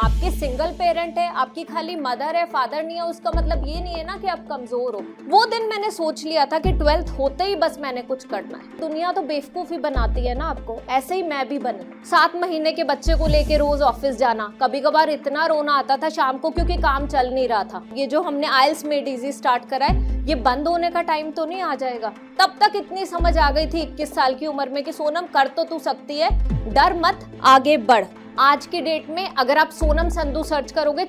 आपके single parent है, आपकी खाली मदर है, फादर नहीं है, उसका मतलब ये नहीं है ना कि आप कमजोर हो। वो दिन मैंने सोच लिया था कि 12th होते ही बस मैंने कुछ करना है। दुनिया तो बेवकूफी बनाती है ना आपको, ऐसे ही मैं भी बनी। 7 महीने के बच्चे को लेके रोज ऑफिस जाना, कभी कभार इतना रोना आता था शाम को क्योंकि काम चल नहीं रहा था। ये जो हमने आइल्स में डीजी स्टार्ट करा है, ये बंद होने का टाइम तो नहीं आ जाएगा। तब तक इतनी समझ आ गई थी 21 साल की उम्र में कि सोनम कर तो तू सकती है, डर मत, आगे बढ़। आज की डेट में अगर आप सोनम संधू सर्च करोगे,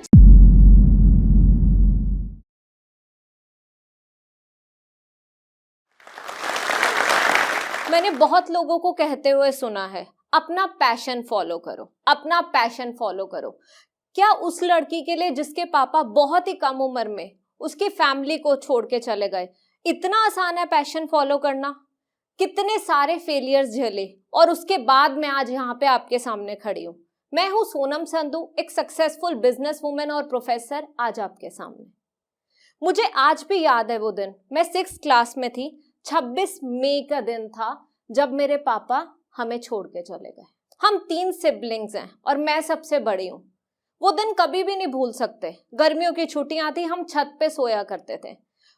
मैंने बहुत लोगों को कहते हुए सुना है, अपना पैशन फॉलो करो, अपना पैशन फॉलो करो। क्या उस लड़की के लिए जिसके पापा बहुत ही कम उम्र में उसकी फैमिली को छोड़ के चले गए, इतना आसान है पैशन फॉलो करना? कितने सारे फेलियर्स झेले और उसके बाद मैं आज यहाँ पे आपके सामने खड़ी हूँ। मैं हूँ सोनम संधू, एक सक्सेसफुल बिजनेस वुमेन और प्रोफेसर, आज आपके सामने। मुझे आज भी याद है वो दिन, मैं 6th क्लास में थी। 26 मई का दिन था जब मेरे पापा हमें छोड़ के चले गए। हम 3 सिबलिंग्स हैं और मैं सबसे बड़ी हूँ। वो दिन कभी भी नहीं भूल सकते। गर्मियों की छुट्टियां थी, हम छत पे सोया करते थे,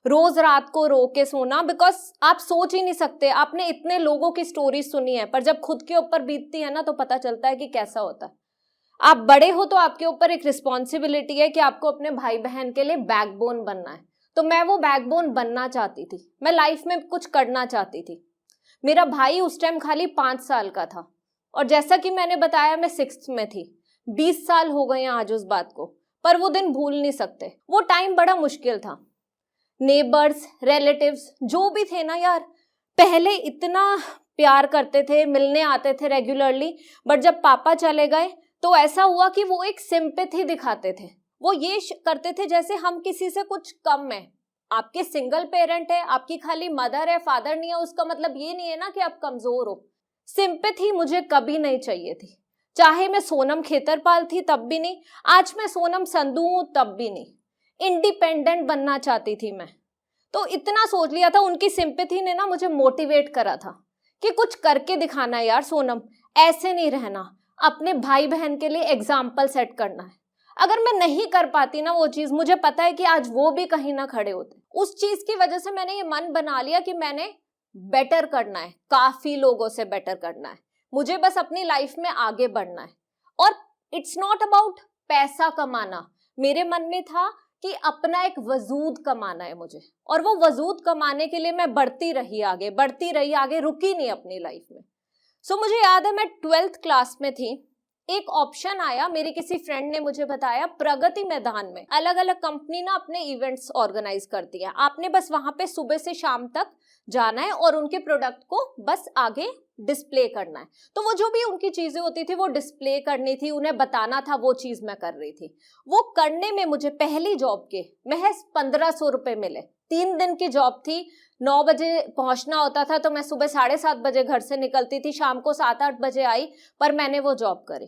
रोज रात को रो के सोना, बिकॉज आप सोच ही नहीं सकते। आपने इतने लोगों की स्टोरी सुनी है, पर जब खुद के ऊपर बीतती है ना तो पता चलता है कि कैसा होता है। आप बड़े हो तो आपके ऊपर एक रिस्पॉन्सिबिलिटी है कि आपको अपने भाई बहन के लिए बैकबोन बनना है। तो मैं वो बैकबोन बनना चाहती थी, मैं लाइफ में कुछ करना चाहती थी। मेरा भाई उस टाइम खाली 5 साल का था और जैसा कि मैंने बताया मैं 6th में थी। 20 साल हो गए हैं आज उस बात को, पर वो दिन भूल नहीं सकते। वो टाइम बड़ा मुश्किल था। नेबर्स, रिलेटिव्स जो भी थे ना यार, पहले इतना प्यार करते थे, मिलने आते थे रेगुलरली, बट जब पापा चले गए तो ऐसा हुआ कि वो एक सिंपैथी दिखाते थे। वो ये करते थे जैसे हम किसी से कुछ कम है। आपके सिंगल पेरेंट है, आपकी खाली मदर है, फादर नहीं है, उसका मतलब ये नहीं है ना कि आप कमजोर हो। सिंपैथी मुझे कभी नहीं चाहिए थी। चाहे मैं सोनम खेतरपाल थी तब भी नहीं, आज मैं सोनम संधू हूं तब भी नहीं। इंडिपेंडेंट बनना चाहती थी मैं। तो इतना सोच लिया था, उनकी सिंपैथी ने ना मुझे मोटिवेट करा था कि कुछ करके दिखाना है यार सोनम, ऐसे नहीं रहना, अपने भाई बहन के लिए एग्जाम्पल सेट करना है। अगर मैं नहीं कर पाती ना वो चीज, मुझे पता है कि आज वो भी कहीं ना खड़े होते। उस चीज की वजह से मैंने ये मन बना लिया कि मैंने बेटर करना है, काफी लोगों से बेटर करना है। मुझे बस अपनी लाइफ में आगे बढ़ना है। और इट्स नॉट अबाउट पैसा कमाना, मेरे मन में था कि अपना एक वजूद कमाना है मुझे। और वो वजूद कमाने के लिए मैं बढ़ती रही आगे, रुकी नहीं अपनी लाइफ में। सो मुझे याद है मैं 12th क्लास में थी। एक ऑप्शन आया, मेरी किसी फ्रेंड ने मुझे बताया, प्रगति मैदान में अलग अलग कंपनी ना अपने इवेंट्स ऑर्गेनाइज करती है। आपने बस वहां पे सुबह से शाम तक जाना है और उनके प्रोडक्ट को बस आगे डिस्प्ले करना है। तो वो जो भी उनकी चीजें होती थी वो डिस्प्ले करनी थी, उन्हें बताना था, वो चीज मैं कर रही थी। वो करने में मुझे पहली जॉब के महज 1500 रुपए मिले। 3 दिन की जॉब थी, 9 बजे पहुंचना होता था, तो मैं सुबह 7:30 बजे घर से निकलती थी, शाम को 7-8 बजे आई, पर मैंने वो जॉब करी।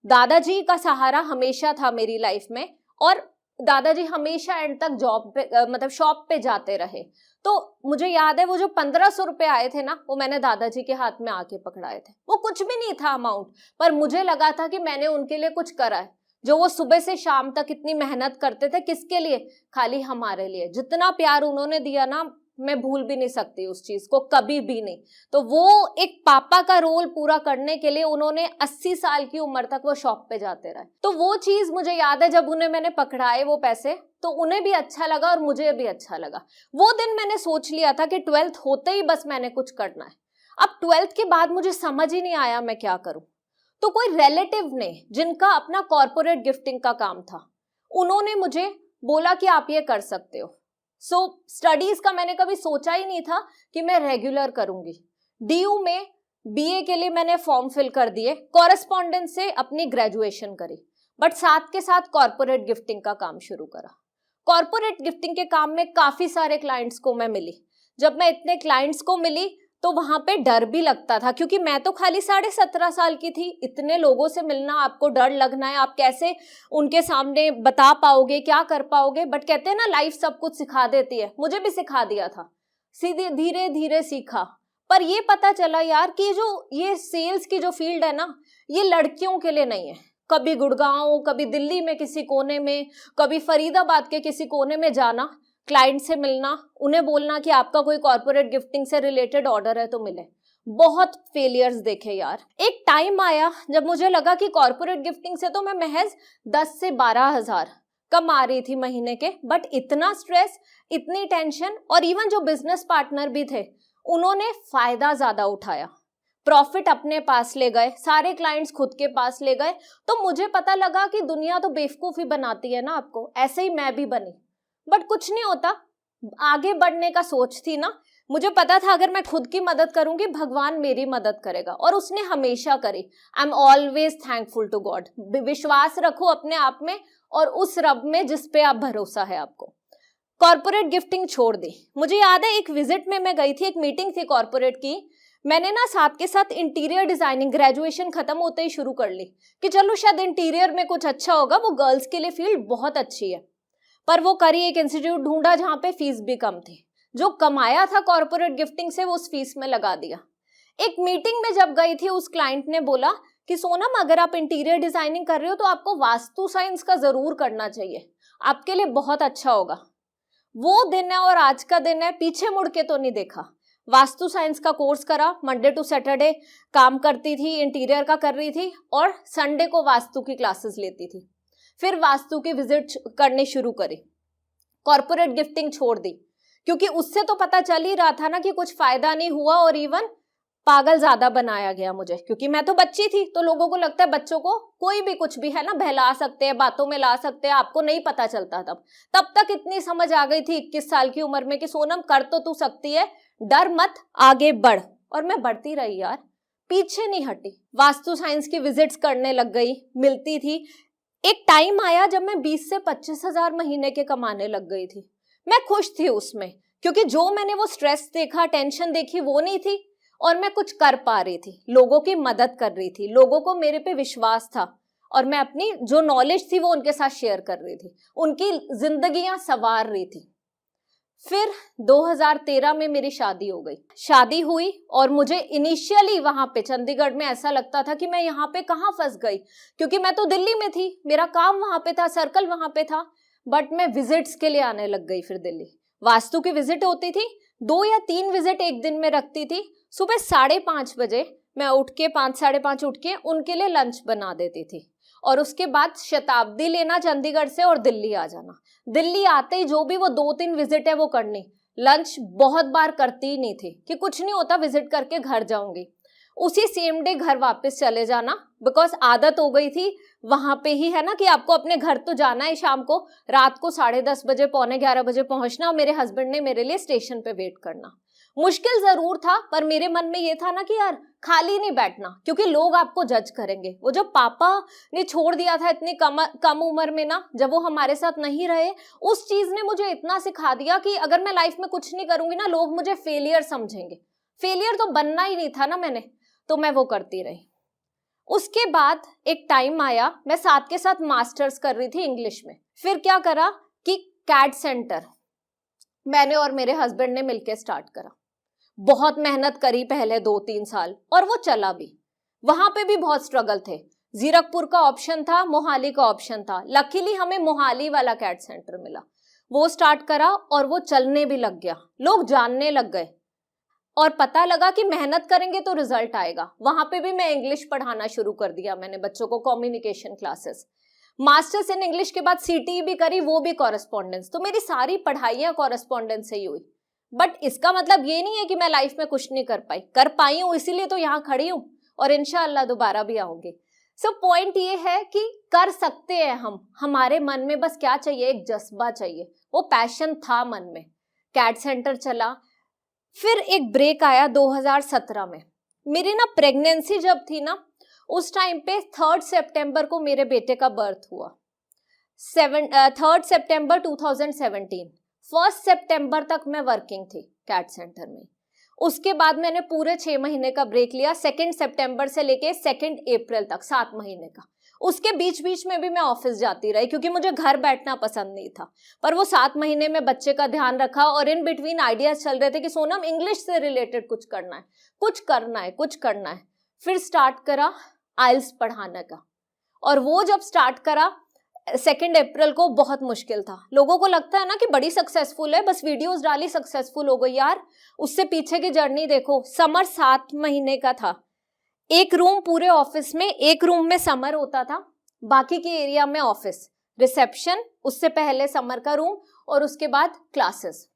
दादाजी का सहारा हमेशा था मेरी लाइफ में और दादाजी हमेशा एंड तक जॉब पे मतलब शॉप पे जाते रहे। तो मुझे याद है वो जो 1500 रुपए आए थे ना, वो मैंने दादाजी के हाथ में आके पकड़ाए थे। वो कुछ भी नहीं था अमाउंट, पर मुझे लगा था कि मैंने उनके लिए कुछ करा है। जो वो सुबह से शाम तक इतनी मेहनत करते थे, किसके लिए? खाली हमारे लिए। जितना प्यार उन्होंने दिया ना, मैं भूल भी नहीं सकती उस चीज को, कभी भी नहीं। तो वो एक पापा का रोल पूरा करने के लिए उन्होंने 80 साल की उम्र तक वो शॉप पे जाते रहे। तो वो चीज मुझे याद है, जब उन्हें मैंने पकड़ाए वो पैसे, तो उन्हें भी अच्छा लगा और मुझे भी अच्छा लगा। वो दिन मैंने सोच लिया था कि 12th होते ही बस मैंने कुछ करना है। अब 12th के बाद मुझे समझ ही नहीं आया मैं क्या करूं। तो कोई रिलेटिव ने, जिनका अपना कॉर्पोरेट गिफ्टिंग का काम था, उन्होंने मुझे बोला कि आप ये कर सकते हो। सो स्टडीज का मैंने कभी सोचा ही नहीं था कि मैं रेगुलर करूंगी। डीयू में बीए के लिए मैंने फॉर्म फिल कर दिए, कॉरेस्पॉन्डेंस से अपनी ग्रेजुएशन करी, बट साथ के साथ कॉर्पोरेट गिफ्टिंग का काम शुरू करा। कॉर्पोरेट गिफ्टिंग के काम में काफी सारे क्लाइंट्स को मैं मिली। जब मैं इतने क्लाइंट्स को मिली तो वहां पे डर भी लगता था, क्योंकि मैं तो खाली 17.5 साल की थी। इतने लोगों से मिलना, आपको डर लगना है, आप कैसे उनके सामने बता पाओगे, क्या कर पाओगे। बट कहते हैं ना, लाइफ सब कुछ सिखा देती है। मुझे भी सिखा दिया था, सीधे धीरे धीरे सीखा। पर ये पता चला यार कि ये सेल्स की जो फील्ड है ना, ये लड़कियों के लिए नहीं है, कभी गुड़गांव, कभी दिल्ली में किसी कोने में, कभी फरीदाबाद के किसी कोने में जाना, क्लाइंट से मिलना, उन्हें बोलना कि आपका कोई कॉर्पोरेट गिफ्टिंग से रिलेटेड ऑर्डर है तो मिले। बहुत फेलियर्स देखे यार। एक टाइम आया जब मुझे लगा कि कॉर्पोरेट गिफ्टिंग से तो मैं महज 10 से 12 हजार कमा रही थी महीने के, बट इतना स्ट्रेस, इतनी टेंशन, और इवन जो बिजनेस पार्टनर भी थे उन्होंने फायदा ज्यादा उठाया, प्रॉफिट अपने पास ले गए, सारे क्लाइंट्स खुद के पास ले गए। तो मुझे पता लगा कि दुनिया तो बेवकूफी बनाती है ना आपको, ऐसे ही मैं भी बनी। बट कुछ नहीं होता, आगे बढ़ने का सोच थी ना। मुझे पता था अगर मैं खुद की मदद करूंगी भगवान मेरी मदद करेगा, और उसने हमेशा करी। I am always thankful to God. विश्वास रखो अपने आप में और उस रब में जिस पे आप भरोसा है आपको। कॉर्पोरेट गिफ्टिंग छोड़ दी। मुझे याद है एक विजिट में मैं गई थी, एक मीटिंग थी कॉर्पोरेट की। मैंने ना साथ के साथ इंटीरियर डिजाइनिंग ग्रेजुएशन खत्म होते ही शुरू कर ली कि चलो शायद इंटीरियर में कुछ अच्छा होगा, वो गर्ल्स के लिए फील्ड बहुत अच्छी है। पर वो करी, एक इंस्टीट्यूट ढूंढा जहां पे फीस भी कम थी। जो कमाया था कॉर्पोरेट गिफ्टिंग से वो उस फीस में लगा दिया। एक मीटिंग में जब गई थी, उस क्लाइंट ने बोला कि सोनम अगर आप इंटीरियर डिजाइनिंग कर रहे हो तो आपको वास्तु साइंस का जरूर करना चाहिए, आपके लिए बहुत अच्छा होगा। वो दिन है और आज का दिन है, पीछे मुड़ के तो नहीं देखा। वास्तु साइंस का कोर्स करा, मंडे टू सैटरडे काम करती थी, इंटीरियर का कर रही थी, और संडे को वास्तु की क्लासेस लेती थी। फिर वास्तु की विजिट करनी शुरू करी। कॉर्पोरेट गिफ्टिंग छोड़ दी क्योंकि उससे तो पता चल ही रहा था ना कि कुछ फायदा नहीं हुआ, और इवन पागल ज्यादा बनाया गया मुझे, क्योंकि मैं तो बच्ची थी। तो लोगों को लगता है बच्चों को कोई भी कुछ भी है ना बहला सकते हैं, बातों में ला सकते हैं, आपको नहीं पता चलता। तब तक इतनी समझ आ गई थी 21 साल की उम्र में कि सोनम कर तो तू सकती है, डर मत, आगे बढ़। और मैं बढ़ती रही यार, पीछे नहीं हटी। वास्तु साइंस की विजिट्स करने लग गई, मिलती थी। एक टाइम आया जब मैं 20 से 25 हजार महीने के कमाने लग गई थी। मैं खुश थी उसमें, क्योंकि जो मैंने वो स्ट्रेस देखा, टेंशन देखी, वो नहीं थी, और मैं कुछ कर पा रही थी, लोगों की मदद कर रही थी, लोगों को मेरे पे विश्वास था, और मैं अपनी जो नॉलेज थी वो उनके साथ शेयर कर रही थी, उनकी जिंदगियां संवार रही थी। फिर 2013 में मेरी शादी हो गई। शादी हुई और मुझे इनिशियली वहां पे चंडीगढ़ में ऐसा लगता था कि मैं यहाँ पे कहाँ फंस गई, क्योंकि मैं तो दिल्ली में थी, मेरा काम वहां पे था, सर्कल वहां पे था। बट मैं विजिट्स के लिए आने लग गई फिर दिल्ली। वास्तु की विजिट होती थी, 2 या 3 विजिट एक दिन में रखती थी। सुबह 5:30 बजे मैं उठ के 5, 5:30 उठ के उनके लिए लंच बना देती थी, और उसके बाद शताब्दी लेना चंडीगढ़ से और दिल्ली आ जाना। दिल्ली आते ही जो भी वो 2-3 विजिट है वो करनी। लंच बहुत बार करती ही नहीं थी कि कुछ नहीं होता, विजिट करके घर जाऊंगी, उसी सेम डे घर वापस चले जाना, बिकॉज आदत हो गई थी वहां पे ही, है ना, कि आपको अपने घर तो जाना है शाम को, रात को 10:30 बजे, 11:45 बजे पहुंचना, और मेरे हस्बैंड ने मेरे लिए स्टेशन पे वेट करना। मुश्किल जरूर था, पर मेरे मन में ये था ना कि यार खाली नहीं बैठना, क्योंकि लोग आपको जज करेंगे। वो जो पापा ने छोड़ दिया था इतनी कम उम्र में ना, जब वो हमारे साथ नहीं रहे, उस चीज ने मुझे इतना सिखा दिया कि अगर मैं लाइफ में कुछ नहीं करूंगी ना, लोग मुझे फेलियर समझेंगे। फेलियर तो बनना ही नहीं था ना मैंने, तो मैं वो करती रही। उसके बाद एक टाइम आया, मैं साथ के साथ मास्टर्स कर रही थी इंग्लिश में। फिर क्या करा कि कैट सेंटर मैंने और मेरे हस्बैंड ने मिलकर स्टार्ट करा। बहुत मेहनत करी पहले 2-3 साल, और वो चला भी। वहां पे भी बहुत स्ट्रगल थे। जीरकपुर का ऑप्शन था, मोहाली का ऑप्शन था। लकीली हमें मोहाली वाला कैट सेंटर मिला, वो स्टार्ट करा और वो चलने भी लग गया, लोग जानने लग गए, और पता लगा कि मेहनत करेंगे तो रिजल्ट आएगा। वहां पे भी मैं इंग्लिश पढ़ाना शुरू कर दिया मैंने बच्चों को, communication classes. Masters in English के बाद सीटी भी करी, वो भी कॉरेस्पॉन्डेंस। तो मेरी सारी पढ़ाइयाँ कॉरेस्पॉन्डेंस से ही हुई। बट इसका मतलब ये नहीं है कि मैं लाइफ में कुछ नहीं कर पाई हूँ, इसीलिए तो यहाँ खड़ी हूँ, और इंशाअल्लाह दोबारा भी आऊंगी। सो पॉइंट ये है कि कर सकते हैं हम, हमारे मन में बस क्या चाहिए, एक जज्बा चाहिए। वो पैशन था मन में। कैट सेंटर चला। फिर एक ब्रेक आया 2017 में। मेरी ना प्रेगनेंसी जब थी ना, उस टाइम पे 3 सितंबर को मेरे बेटे का बर्थ हुआ। 3 सितंबर 2017। 1 सितंबर तक मैं वर्किंग थी कैट सेंटर में। उसके बाद मैंने पूरे 6 महीने का ब्रेक लिया, 2 सितंबर से लेके 2 अप्रैल तक, 7 महीने का। उसके बीच बीच में भी मैं ऑफिस जाती रही, क्योंकि मुझे घर बैठना पसंद नहीं था। पर वो 7 महीने में बच्चे का ध्यान रखा, और इन बिटवीन आइडियाज चल रहे थे कि सोनम इंग्लिश से रिलेटेड कुछ करना है, कुछ करना है, कुछ करना है। फिर स्टार्ट करा आइल्स पढ़ाने का, और वो जब स्टार्ट करा 2 अप्रैल को, बहुत मुश्किल था। लोगों को लगता है ना कि बड़ी सक्सेसफुल है, बस वीडियोस डाली सक्सेसफुल हो गई। यार उससे पीछे की जर्नी देखो। समर 7 महीने का था। एक रूम पूरे ऑफिस में, एक रूम में समर होता था, बाकी के एरिया में ऑफिस, रिसेप्शन, उससे पहले समर का रूम और उसके बाद क्लासेस।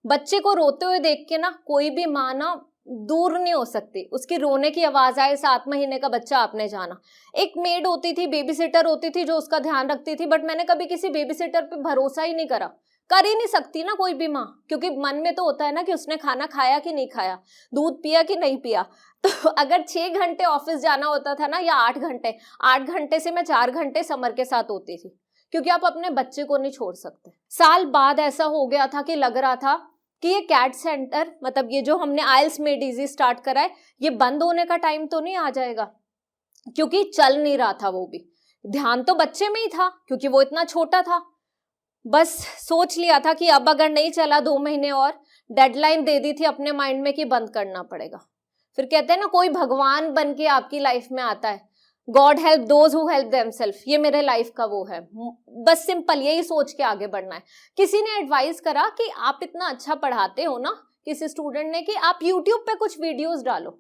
बच्चे को रोते हुए देख के ना कोई भी माँ ना दूर नहीं हो सकती। उसकी रोने की आवाज आए, 7 महीने का बच्चा, आपने जाना। एक मेड होती थी, बेबीसिटर होती थी जो उसका ध्यान रखती थी, बट मैंने कभी किसी बेबीसिटर पे भरोसा ही नहीं करा। कर ही नहीं सकती ना कोई भी माँ, क्योंकि मन में तो होता है ना कि उसने खाना खाया कि नहीं खाया, दूध पिया कि नहीं पिया। तो अगर 6 घंटे ऑफिस जाना होता था ना, या 8 घंटे से मैं 4 घंटे समर के साथ होती थी, क्योंकि आप अपने बच्चे को नहीं छोड़ सकते। साल बाद ऐसा हो गया था कि लग रहा था कि ये कैट सेंटर, मतलब ये जो हमने आइल्स मेड इजी स्टार्ट करा है, ये बंद होने का टाइम तो नहीं आ जाएगा, क्योंकि चल नहीं रहा था। वो भी ध्यान तो बच्चे में ही था, क्योंकि वो इतना छोटा था। बस सोच लिया था कि अब अगर नहीं चला 2 महीने और, डेडलाइन दे दी थी अपने माइंड में कि बंद करना पड़ेगा। फिर कहते हैं ना, कोई भगवान बन के आपकी लाइफ में आता है, God help those who help themselves. ये मेरे लाइफ का वो है। बस सिंपल यही सोच के आगे बढ़ना है। किसी ने एडवाइस करा कि आप इतना अच्छा पढ़ाते हो ना, किसी स्टूडेंट ने, कि आप यूट्यूब पे कुछ वीडियोस डालो।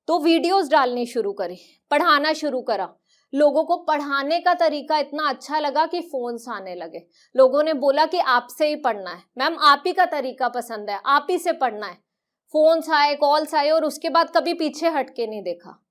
तो वीडियोस डालनी शुरू करी, पढ़ाना शुरू करा। लोगों को पढ़ाने का तरीका इतना अच्छा लगा कि फोन्स आने लगे। लोगों ने बोला कि आपसे ही पढ़ना है मैम, आप ही का तरीका पसंद है, आप ही से पढ़ना है। फोन्स आए, कॉल्स आए, और उसके बाद कभी पीछे हट के नहीं देखा।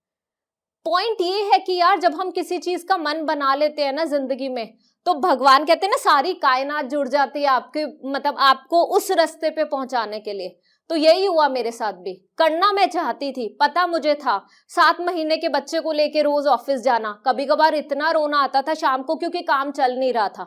पॉइंट ये है कि यार जब हम किसी चीज का मन बना लेते हैं ना जिंदगी में, तो भगवान कहते हैं ना, सारी कायनात जुड़ जाती है आपके, मतलब आपको उस रास्ते पे पहुंचाने के लिए। तो यही हुआ मेरे साथ भी। करना मैं चाहती थी, पता मुझे था। 7 महीने के बच्चे को लेके रोज ऑफिस जाना, कभी कभार इतना रोना आता था शाम को, क्योंकि काम चल नहीं रहा था।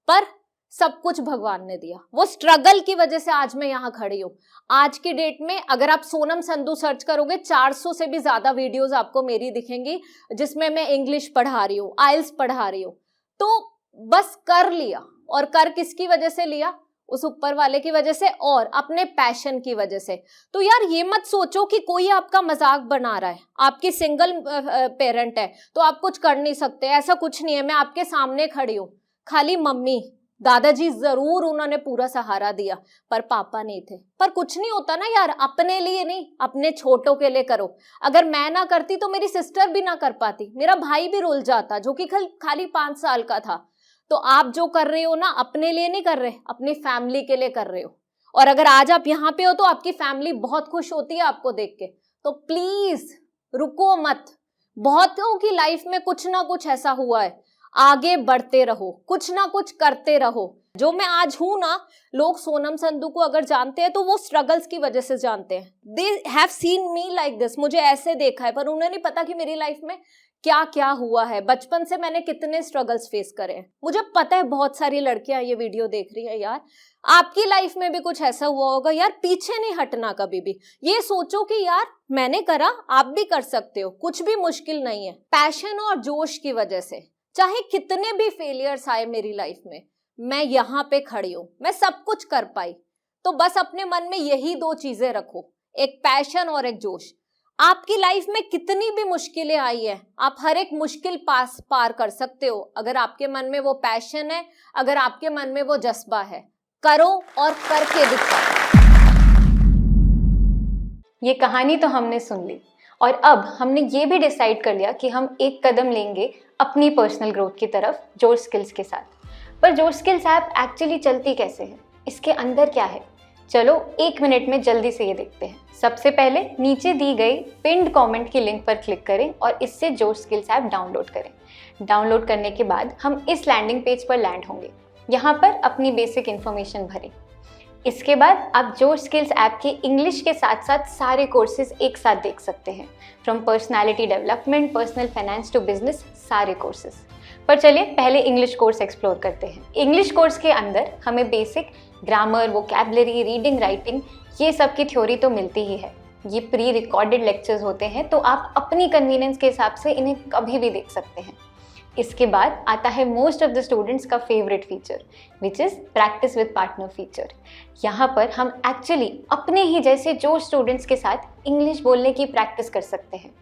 पर सब कुछ भगवान ने दिया। वो स्ट्रगल की वजह से आज मैं यहाँ खड़ी हूँ। आज की डेट में अगर आप सोनम संधू सर्च करोगे, 400 से भी ज्यादा वीडियोस आपको मेरी दिखेंगी, जिसमें मैं इंग्लिश पढ़ा रही हूँ, आइल्स पढ़ा रही हूँ। तो बस कर लिया। और कर किसकी वजह से लिया? उस ऊपर वाले की वजह से, और अपने पैशन की वजह से। तो यार ये मत सोचो कि कोई आपका मजाक बना रहा है। आपकी सिंगल पेरेंट है तो आप कुछ कर नहीं सकते, ऐसा कुछ नहीं है। मैं आपके सामने खड़ी हूँ। खाली मम्मी, दादाजी जरूर उन्होंने पूरा सहारा दिया, पर पापा नहीं थे। पर कुछ नहीं होता ना यार, अपने लिए नहीं, अपने छोटों के लिए करो। अगर मैं ना करती तो मेरी सिस्टर भी ना कर पाती, मेरा भाई भी रुल जाता, जो कि खाली 5 साल का था। तो आप जो कर रहे हो ना, अपने लिए नहीं कर रहे, अपनी फैमिली के लिए कर रहे हो। और अगर आज आप यहाँ पे हो तो आपकी फैमिली बहुत खुश होती है आपको देख के। तो प्लीज रुको मत। बहुतों की लाइफ में कुछ ना कुछ ऐसा हुआ है, आगे बढ़ते रहो, कुछ ना कुछ करते रहो। जो मैं आज हूं ना, लोग सोनम संधू को अगर जानते हैं तो वो स्ट्रगल्स की वजह से जानते हैं। They have seen me like this, मुझे ऐसे देखा है, पर उन्हें नहीं पता कि मेरी लाइफ में क्या क्या हुआ है। बचपन से मैंने कितने स्ट्रगल्स फेस करे हैं। मुझे पता है बहुत सारी लड़कियां ये वीडियो देख रही है। यार आपकी लाइफ में भी कुछ ऐसा हुआ होगा। यार पीछे नहीं हटना कभी भी। ये सोचो कि यार मैंने करा, आप भी कर सकते हो। कुछ भी मुश्किल नहीं है। पैशन और जोश की वजह से चाहे कितने भी फेलियर्स आए मेरी लाइफ में, मैं यहाँ पे खड़ी हूँ, मैं सब कुछ कर पाई। तो बस अपने मन में यही 2 चीजें रखो, एक पैशन और एक जोश। आपकी लाइफ में कितनी भी मुश्किलें आई है, आप हर एक मुश्किल पार कर सकते हो, अगर आपके मन में वो पैशन है, अगर आपके मन में वो जज्बा है। करो और करके दिखाओ। ये कहानी तो हमने सुन ली, और अब हमने ये भी डिसाइड कर लिया कि हम एक कदम लेंगे अपनी पर्सनल ग्रोथ की तरफ जोश स्किल्स के साथ। पर जोश स्किल्स ऐप एक्चुअली चलती कैसे है, इसके अंदर क्या है, चलो 1 मिनट में जल्दी से ये देखते हैं। सबसे पहले नीचे दी गई पिन्ड कमेंट की लिंक पर क्लिक करें और इससे जोश स्किल्स ऐप डाउनलोड करें। डाउनलोड करने के बाद हम इस लैंडिंग पेज पर लैंड होंगे। यहाँ पर अपनी बेसिक इन्फॉर्मेशन भरें। इसके बाद आप जोश स्किल्स ऐप के इंग्लिश के साथ साथ सारे कोर्सेज एक साथ देख सकते हैं, from personality development, personal finance to business, सारे कोर्सेज। पर चलिए पहले इंग्लिश कोर्स एक्सप्लोर करते हैं। इंग्लिश कोर्स के अंदर हमें basic grammar, vocabulary, reading, writing, ये सब की थ्योरी तो मिलती ही है। ये प्री रिकॉर्डेड लेक्चर्स होते हैं, तो आप अपनी कन्वीनियंस के हिसाब से इन्हें कभी भी देख सकते हैं। इसके बाद आता है मोस्ट ऑफ द स्टूडेंट्स का favourite feature, which is practice with partner feature. यहाँ पर हम एक्चुअली अपने ही जैसे जो स्टूडेंट्स के साथ इंग्लिश बोलने की प्रैक्टिस कर सकते हैं।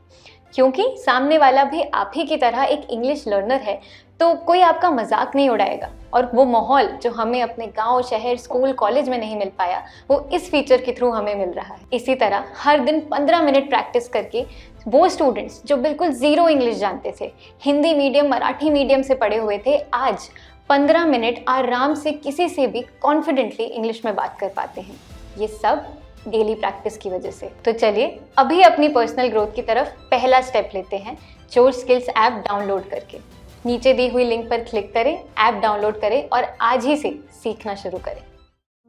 क्योंकि सामने वाला भी आप ही की तरह एक इंग्लिश लर्नर है, तो कोई आपका मजाक नहीं उड़ाएगा। और वो माहौल जो हमें अपने गांव, शहर, स्कूल, कॉलेज में नहीं मिल पाया, वो इस फीचर के थ्रू हमें मिल रहा है। इसी तरह हर दिन 15 मिनट प्रैक्टिस करके वो स्टूडेंट्स जो बिल्कुल ज़ीरो इंग्लिश जानते थे, हिंदी मीडियम, मराठी मीडियम से पढ़े हुए थे, आज 15 मिनट आराम से किसी से भी कॉन्फिडेंटली इंग्लिश में बात कर पाते हैं। ये सब डेली प्रैक्टिस की वजह से। तो चलिए अभी अपनी पर्सनल ग्रोथ की तरफ पहला स्टेप लेते हैं, जोश स्किल्स ऐप डाउनलोड करके। नीचे दी हुई लिंक पर क्लिक करें, ऐप डाउनलोड करें और आज ही से सीखना शुरू करें।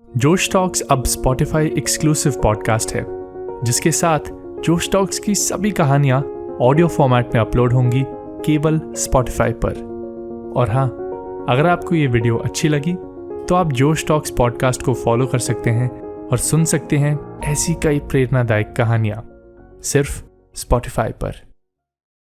जोश टॉक्स अब स्पॉटिफाई एक्सक्लूसिव पॉडकास्ट है, जिसके साथ जोश टॉक्स की सभी कहानियाँ ऑडियो फॉर्मेट में अपलोड होंगी केवल स्पॉटिफाई पर। और हाँ, अगर आपको ये वीडियो अच्छी लगी तो आप जोश टॉक्स पॉडकास्ट को फॉलो कर सकते हैं और सुन सकते हैं ऐसी कई प्रेरणादायक कहानियाँ सिर्फ स्पॉटिफाई पर।